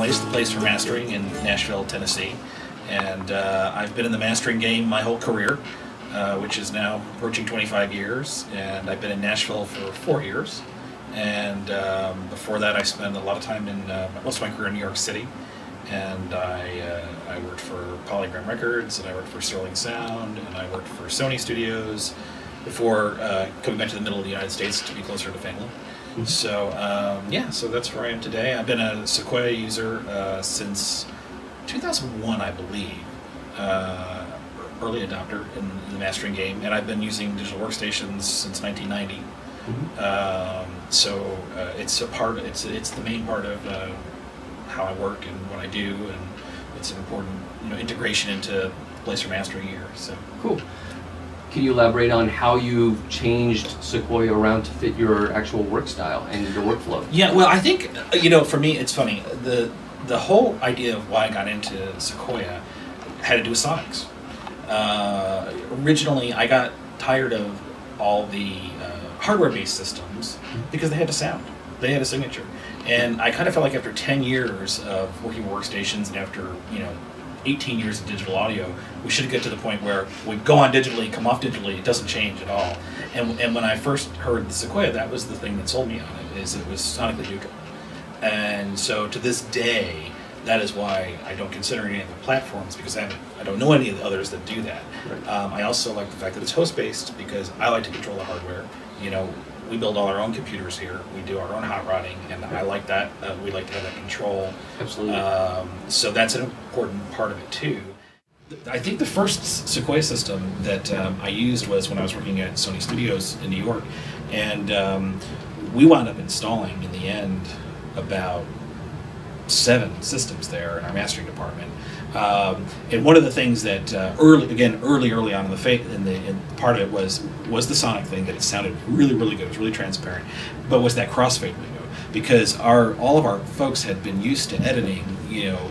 Waste, the place for mastering in Nashville, Tennessee. And I've been in the mastering game my whole career, which is now approaching 25 years. And I've been in Nashville for 4 years. And before that, I spent a lot of time in most of my career in New York City. And I worked for Polygram Records, and I worked for Sterling Sound, and I worked for Sony Studios before coming back to the middle of the United States to be closer to family. So yeah, so that's where I am today. I've been a Sequoia user since 2001, I believe, early adopter in the mastering game, and I've been using digital workstations since 1990. So it's a part. It's the main part of how I work and what I do, and it's an important integration into the place for mastering here. So cool. Can you elaborate on how you've changed Sequoia around to fit your actual work style and your workflow? Yeah, well, I think, for me, it's funny. The whole idea of why I got into Sequoia had to do with Sonics. Originally, I got tired of all the hardware-based systems because they had a sound. They had a signature. And I kind of felt like after 10 years of working with workstations and after, 18 years of digital audio, we should get to the point where we go on digitally, come off digitally, it doesn't change at all. And when I first heard the Sequoia, that was the thing that sold me on it, is it was sonically neutral. And so to this day, that is why I don't consider any of the platforms, because I don't know any of the others that do that. Right. I also like the fact that it's host-based, because I like to control the hardware. We build all our own computers here. We do our own hot rodding, and I like that. We like to have that control. Absolutely. So that's an important part of it too. I think the first Sequoia system that I used was when I was working at Sony Studios in New York, and we wound up installing in the end about 7 systems there in our mastering department. And one of the things that early on in part of it was the sonic thing, that it sounded really, really good. It was really transparent, but was that crossfade window, because all of our folks had been used to editing,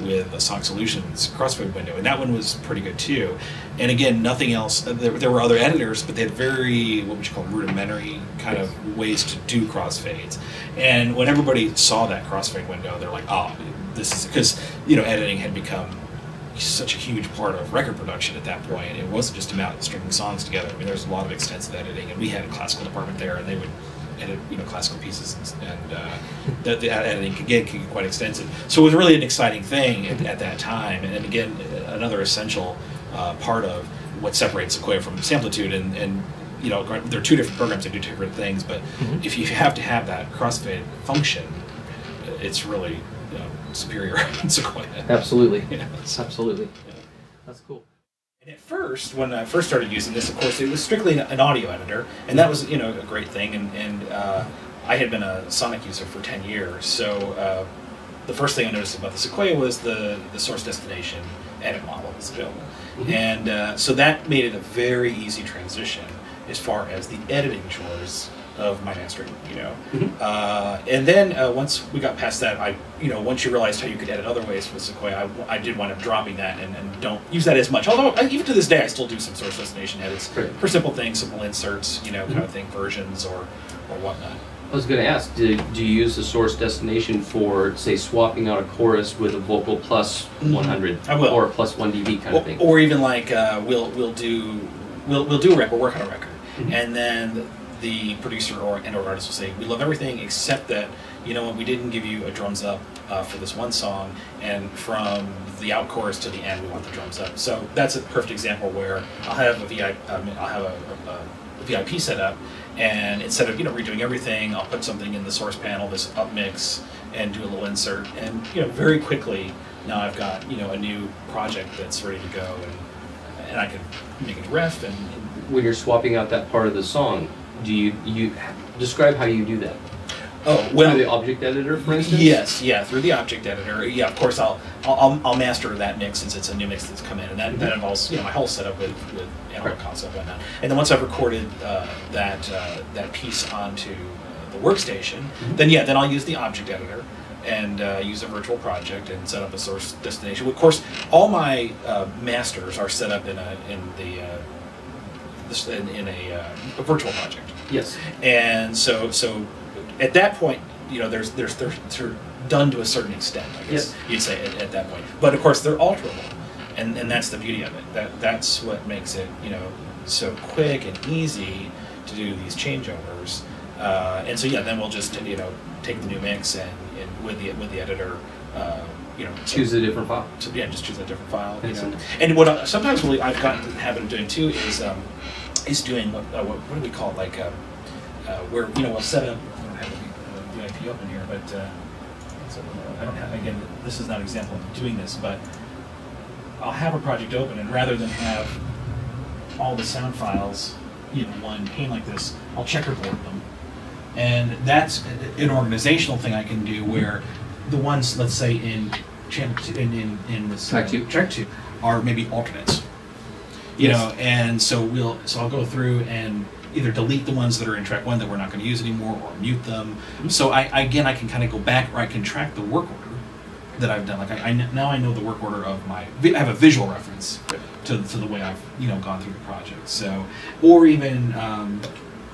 with a Sonic Solutions crossfade window, and that one was pretty good too. And again, nothing else. There were other editors, but they had very, what would you call, rudimentary kind of ways to do crossfades. And when everybody saw that crossfade window, they're like, "Oh, this is," because editing had become such a huge part of record production at that point. It wasn't just about stringing songs together. I mean, there's a lot of extensive editing, and we had a classical department there, and they would edit, classical pieces, and the editing could get quite extensive. So it was really an exciting thing at that time, and again, another essential part of what separates Sequoia from Samplitude, and there are 2 different programs that do different things, but if you have to have that crossfade function, it's really superior in Sequoia. Absolutely. Yeah, absolutely. Yeah. That's cool. And at first, when I first started using this, of course, it was strictly an audio editor, and that was a great thing. And I had been a Sonic user for 10 years, so the first thing I noticed about the Sequoia was the source destination edit model was available, and so that made it a very easy transition as far as the editing chores of my mastering, and then once we got past that, once you realized how you could edit other ways with Sequoia, I did wind up dropping that and don't use that as much. Although even to this day, I still do some source destination edits for simple things, simple inserts, kind of thing, versions or whatnot. I was going to ask, do you use the source destination for, say, swapping out a chorus with a vocal plus 100 or plus 1 dB kind of thing? Or even like we'll do a record, we'll work on a record, and then the producer or artist will say, "We love everything except that, we didn't give you a drums up for this one song, and from the out chorus to the end, we want the drums up." So that's a perfect example where I'll have a VIP set up, and instead of redoing everything, I'll put something in the source panel, this up mix, and do a little insert, and very quickly now I've got a new project that's ready to go, and I can make it ref. And when you're swapping out that part of the song, do you describe how you do that? Oh, well, through the object editor, for instance? Yes, yeah, through the object editor. Yeah, of course, I'll master that mix since it's a new mix that's come in, and that involves my whole setup with analog console and whatnot. And then once I've recorded that piece onto the workstation, then I'll use the object editor and use a virtual project and set up a source destination. Of course, all my masters are set up in a virtual project. Yes. And so at that point, there's done to a certain extent, I guess you'd say at that point. But of course, they're alterable, and that's the beauty of it. That's what makes it, you know, so quick and easy to do these changeovers. And so yeah, then we'll just, you know, take the new mix and with the editor, you know, choose a different file. So yeah, just choose a different file. You know, and what sometimes really I've gotten the habit of doing too is doing what do we call it, like where, you know, we'll set up. I don't have the VIP open here, but so I don't have, again, this is not an example of doing this, but I'll have a project open, and rather than have all the sound files, you know, one pane like this, I'll checkerboard them. And that's an organizational thing I can do where the ones, let's say in channel in this track two are maybe alternates. You know, and so I'll go through and either delete the ones that are in track 1 that we're not going to use anymore, or mute them. So I can kind of go back, or I can track the work order that I've done. Like now I know the work order of I have a visual reference to the way I've, you know, gone through the project. So, or even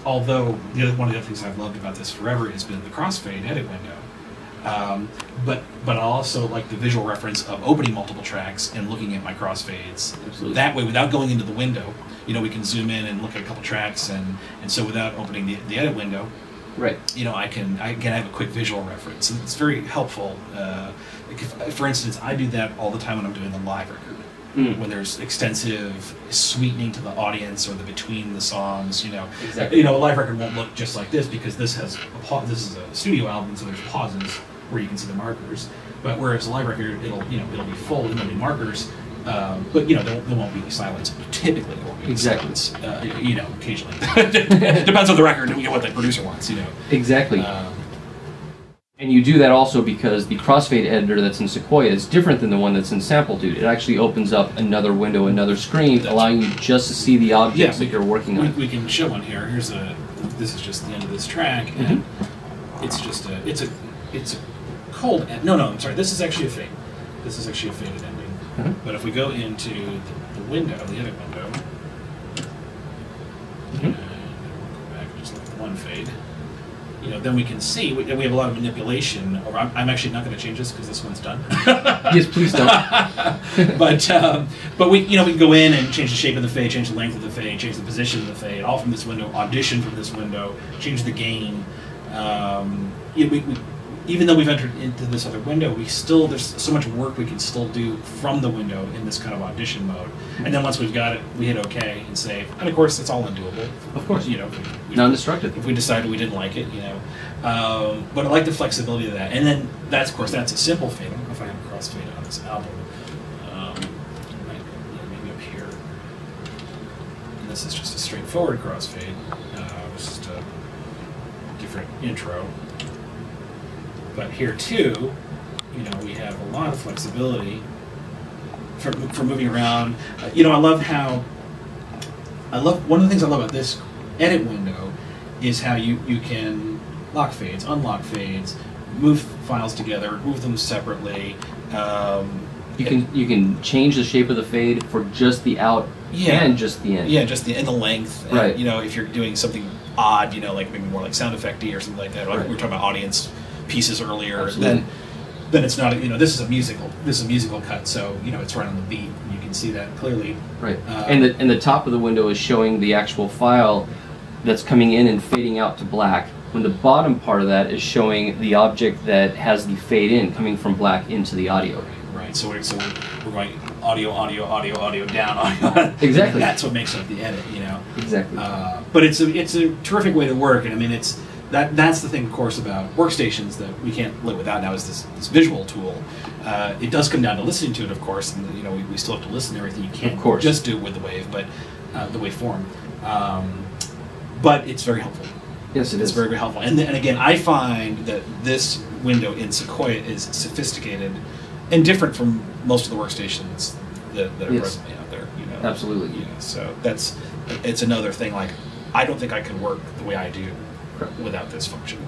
although one of the other things I've loved about this forever has been the Crossfade edit window. But I also like the visual reference of opening multiple tracks and looking at my crossfades. Absolutely. That way, without going into the window, you know, we can zoom in and look at a couple tracks, and so without opening the edit window, right? You know, I can have a quick visual reference, and it's very helpful. Like for instance, I do that all the time when I'm doing the live record. When there's extensive sweetening to the audience or the between the songs, you know, exactly. You know, a live record won't look just like this because this has this is a studio album, so there's pauses where you can see the markers. But whereas a live record, it'll be full and there'll be markers, but you know, there won't be silence. Typically, there won't be silence. You know, occasionally depends on the record and what the producer wants. You know, exactly. And you do that also because the crossfade editor that's in Sequoia is different than the one that's in Sample Dude. It actually opens up another window, another screen, allowing you just to see the objects that you're working on. We can show one here. This is just the end of this track, and it's just it's a cold. I'm sorry. This is actually a fade. This is actually a faded ending. But if we go into the window, the edit window, and we'll go back and just look at the one fade. You know, then we can see we have a lot of manipulation. Or I'm actually not going to change this because this one's done. Yes, please don't. but we can go in and change the shape of the fade, change the length of the fade, change the position of the fade, all from this window. Audition from this window, change the gain. Even though we've entered into this other window, there's so much work we can still do from the window in this kind of audition mode. And then once we've got it, we hit OK and save. And of course, it's all undoable. Of course, you know, non-destructive. If we decided we didn't like it, you know. But I like the flexibility of that. And then that's a simple fade. I don't know if I have a crossfade on this album. Maybe up here. And this is just a straightforward crossfade. It's just a different intro. But here too, you know, we have a lot of flexibility for moving around. You know, one of the things I love about this edit window is how you can lock fades, unlock fades, move files together, move them separately. You can change the shape of the fade for just the out and just the in. Yeah, just the length. Right. And, you know, if you're doing something odd, you know, like maybe more like sound effect-y or something like that. Like we were talking about audience pieces earlier. Then it's not, you know, this is a musical cut, so you know it's right on the beat. You can see that clearly. Right. And the top of the window is showing the actual file that's coming in and fading out to black. When the bottom part of that is showing the object that has the fade in coming from black into the audio. Right. So we're going audio, down, audio. Exactly. That's what makes up the edit, you know. Exactly. But it's a terrific way to work, and I mean that's the thing, of course, about workstations that we can't live without now is this visual tool. It does come down to listening to it, of course, and you know we still have to listen to everything. You can't just do it with the wave, but the waveform. But it's very helpful. Yes, it is. It's very, very helpful. And again, I find that this window in Sequoia is sophisticated and different from most of the workstations that are presently out there. You know, absolutely. You know, so it's another thing. Like I don't think I could work the way I do without this function.